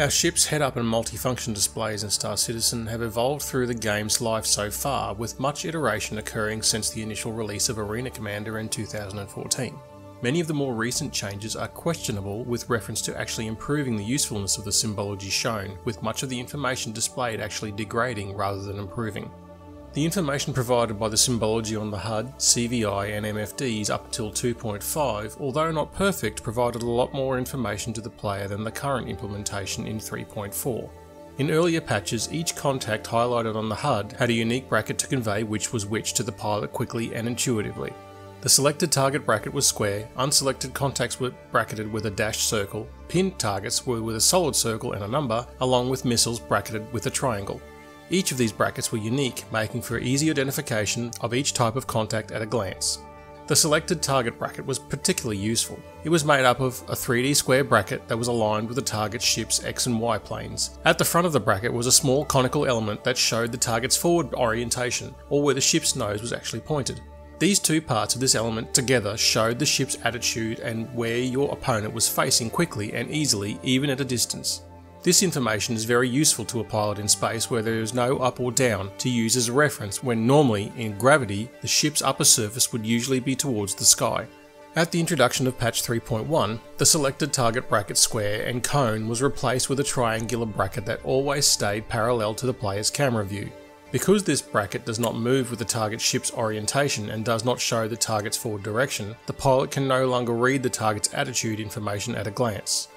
Our ship's head-up and multifunction displays in Star Citizen have evolved through the game's life so far, with much iteration occurring since the initial release of Arena Commander in 2014. Many of the more recent changes are questionable with reference to actually improving the usefulness of the symbology shown, with much of the information displayed actually degrading rather than improving. The information provided by the symbology on the HUD, CVI and MFDs up until 2.5, although not perfect, provided a lot more information to the player than the current implementation in 3.4. In earlier patches, each contact highlighted on the HUD had a unique bracket to convey which was which to the pilot quickly and intuitively. The selected target bracket was square, unselected contacts were bracketed with a dashed circle, pinned targets were with a solid circle and a number, along with missiles bracketed with a triangle. Each of these brackets were unique, making for easy identification of each type of contact at a glance. The selected target bracket was particularly useful. It was made up of a 3D square bracket that was aligned with the target ship's X and Y planes. At the front of the bracket was a small conical element that showed the target's forward orientation, or where the ship's nose was actually pointed. These two parts of this element together showed the ship's attitude and where your opponent was facing quickly and easily, even at a distance. This information is very useful to a pilot in space where there is no up or down to use as a reference when normally, in gravity, the ship's upper surface would usually be towards the sky. At the introduction of patch 3.1, the selected target bracket square and cone was replaced with a triangular bracket that always stayed parallel to the player's camera view. Because this bracket does not move with the target ship's orientation and does not show the target's forward direction, the pilot can no longer read the target's attitude information at a glance.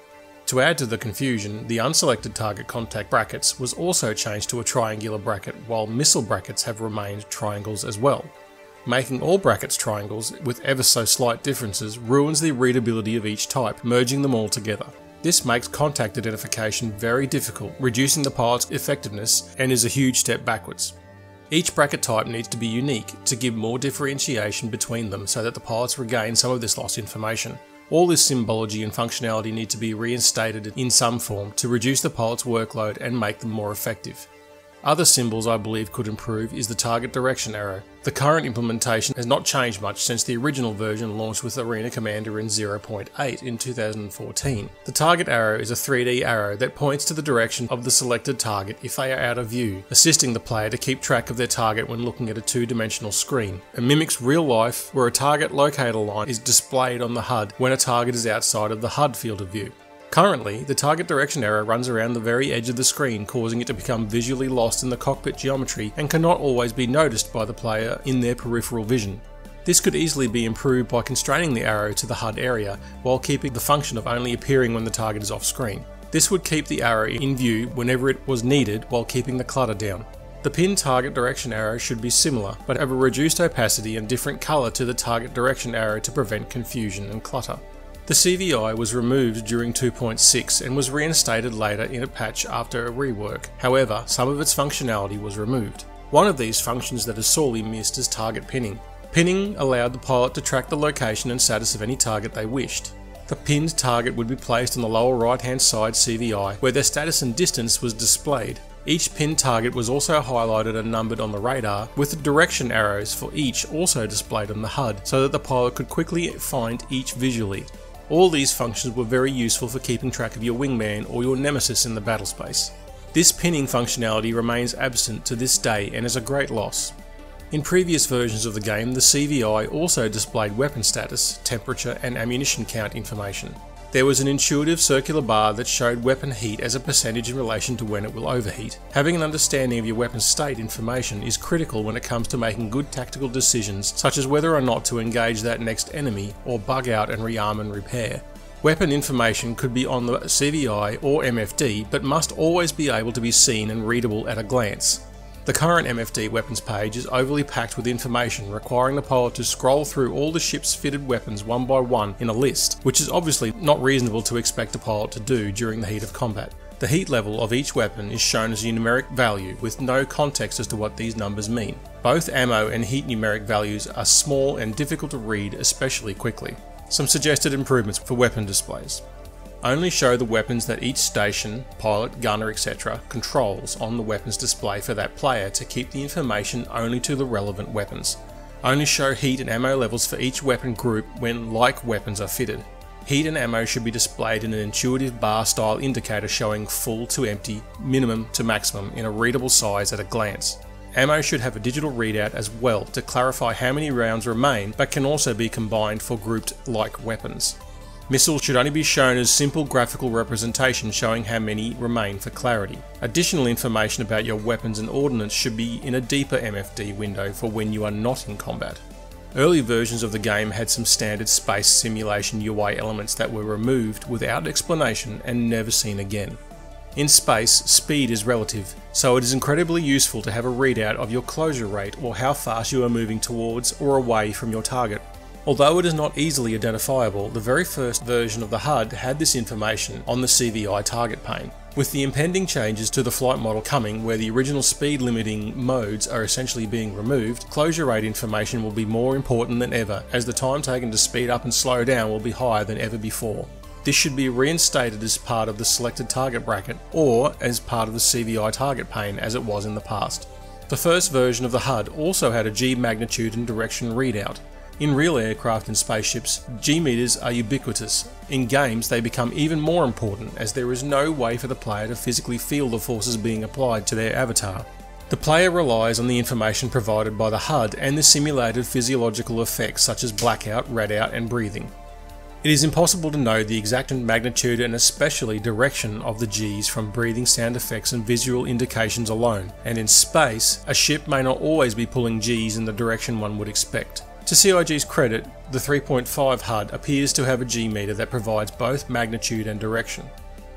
To add to the confusion, the unselected target contact brackets was also changed to a triangular bracket, while missile brackets have remained triangles as well. Making all brackets triangles with ever so slight differences ruins the readability of each type, merging them all together. This makes contact identification very difficult, reducing the pilot's effectiveness, and is a huge step backwards. Each bracket type needs to be unique to give more differentiation between them so that the pilots regain some of this lost information. All this symbology and functionality need to be reinstated in some form to reduce the pilot's workload and make them more effective. Other symbols I believe could improve is the target direction arrow. The current implementation has not changed much since the original version launched with Arena Commander in 0.8 in 2014. The target arrow is a 3D arrow that points to the direction of the selected target if they are out of view, assisting the player to keep track of their target when looking at a two-dimensional screen. It mimics real life where a target locator line is displayed on the HUD when a target is outside of the HUD field of view. Currently, the target direction arrow runs around the very edge of the screen, causing it to become visually lost in the cockpit geometry and cannot always be noticed by the player in their peripheral vision. This could easily be improved by constraining the arrow to the HUD area while keeping the function of only appearing when the target is off screen. This would keep the arrow in view whenever it was needed while keeping the clutter down. The pinned target direction arrow should be similar, but have a reduced opacity and different colour to the target direction arrow to prevent confusion and clutter. The CVI was removed during 2.6 and was reinstated later in a patch after a rework. However, some of its functionality was removed. One of these functions that is sorely missed is target pinning. Pinning allowed the pilot to track the location and status of any target they wished. The pinned target would be placed on the lower right hand side CVI where their status and distance was displayed. Each pinned target was also highlighted and numbered on the radar, with the direction arrows for each also displayed on the HUD so that the pilot could quickly find each visually. All these functions were very useful for keeping track of your wingman or your nemesis in the battle space. This pinning functionality remains absent to this day and is a great loss. In previous versions of the game, the CVI also displayed weapon status, temperature and ammunition count information. There was an intuitive circular bar that showed weapon heat as a percentage in relation to when it will overheat. Having an understanding of your weapon's state information is critical when it comes to making good tactical decisions, such as whether or not to engage that next enemy or bug out and rearm and repair. Weapon information could be on the CVI or MFD, but must always be able to be seen and readable at a glance. The current MFD weapons page is overly packed with information, requiring the pilot to scroll through all the ship's fitted weapons one by one in a list, which is obviously not reasonable to expect a pilot to do during the heat of combat. The heat level of each weapon is shown as a numeric value with no context as to what these numbers mean. Both ammo and heat numeric values are small and difficult to read, especially quickly. Some suggested improvements for weapon displays. Only show the weapons that each station, pilot, gunner, etc. controls on the weapons display for that player to keep the information only to the relevant weapons. Only show heat and ammo levels for each weapon group when like weapons are fitted. Heat and ammo should be displayed in an intuitive bar-style indicator showing full to empty, minimum to maximum in a readable size at a glance. Ammo should have a digital readout as well to clarify how many rounds remain, but can also be combined for grouped-like weapons. Missiles should only be shown as simple graphical representation showing how many remain for clarity. Additional information about your weapons and ordnance should be in a deeper MFD window for when you are not in combat. Early versions of the game had some standard space simulation UI elements that were removed without explanation and never seen again. In space, speed is relative, so it is incredibly useful to have a readout of your closure rate or how fast you are moving towards or away from your target. Although it is not easily identifiable, the very first version of the HUD had this information on the CVI target pane. With the impending changes to the flight model coming, where the original speed limiting modes are essentially being removed, closure rate information will be more important than ever, as the time taken to speed up and slow down will be higher than ever before. This should be reinstated as part of the selected target bracket, or as part of the CVI target pane as it was in the past. The first version of the HUD also had a G magnitude and direction readout. In real aircraft and spaceships, G meters are ubiquitous. In games they become even more important as there is no way for the player to physically feel the forces being applied to their avatar. The player relies on the information provided by the HUD and the simulated physiological effects such as blackout, redout and breathing. It is impossible to know the exact magnitude and especially direction of the Gs from breathing sound effects and visual indications alone, and in space, a ship may not always be pulling Gs in the direction one would expect. To CIG's credit, the 3.5 HUD appears to have a G meter that provides both magnitude and direction.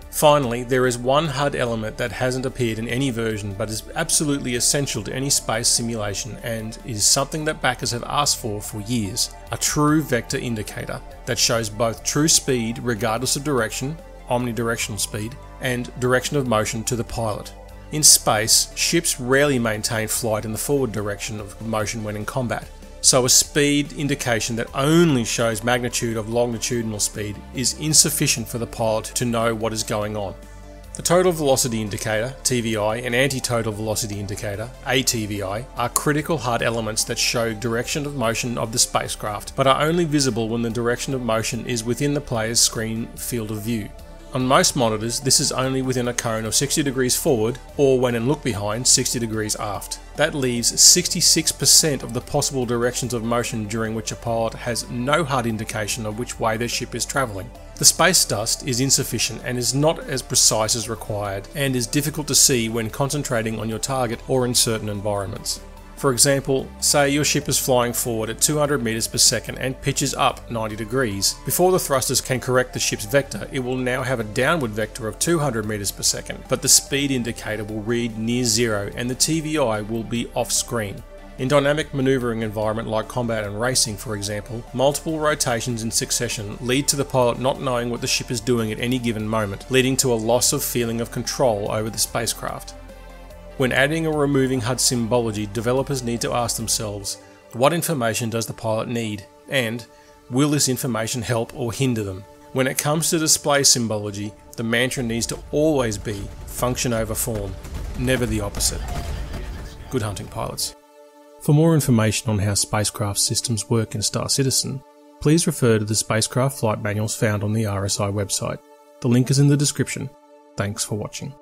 Finally, there is one HUD element that hasn't appeared in any version but is absolutely essential to any space simulation and is something that backers have asked for years: a true vector indicator that shows both true speed regardless of direction, omnidirectional speed, and direction of motion to the pilot. In space, ships rarely maintain flight in the forward direction of motion when in combat, so a speed indication that only shows magnitude of longitudinal speed is insufficient for the pilot to know what is going on. The total velocity indicator, TVI, and anti-total velocity indicator, ATVI, are critical HUD elements that show direction of motion of the spacecraft, but are only visible when the direction of motion is within the player's screen field of view. On most monitors, this is only within a cone of 60 degrees forward, or when in look behind, 60 degrees aft. That leaves 66% of the possible directions of motion during which a pilot has no HUD indication of which way their ship is travelling. The space dust is insufficient and is not as precise as required, and is difficult to see when concentrating on your target or in certain environments. For example, say your ship is flying forward at 200 meters per second and pitches up 90 degrees. Before the thrusters can correct the ship's vector, it will now have a downward vector of 200 meters per second, but the speed indicator will read near zero and the TVI will be off screen. In dynamic maneuvering environment like combat and racing, for example, multiple rotations in succession lead to the pilot not knowing what the ship is doing at any given moment, leading to a loss of feeling of control over the spacecraft. When adding or removing HUD symbology, developers need to ask themselves, what information does the pilot need? And, will this information help or hinder them? When it comes to display symbology, the mantra needs to always be function over form, never the opposite. Good hunting, pilots. For more information on how spacecraft systems work in Star Citizen, please refer to the spacecraft flight manuals found on the RSI website. The link is in the description. Thanks for watching.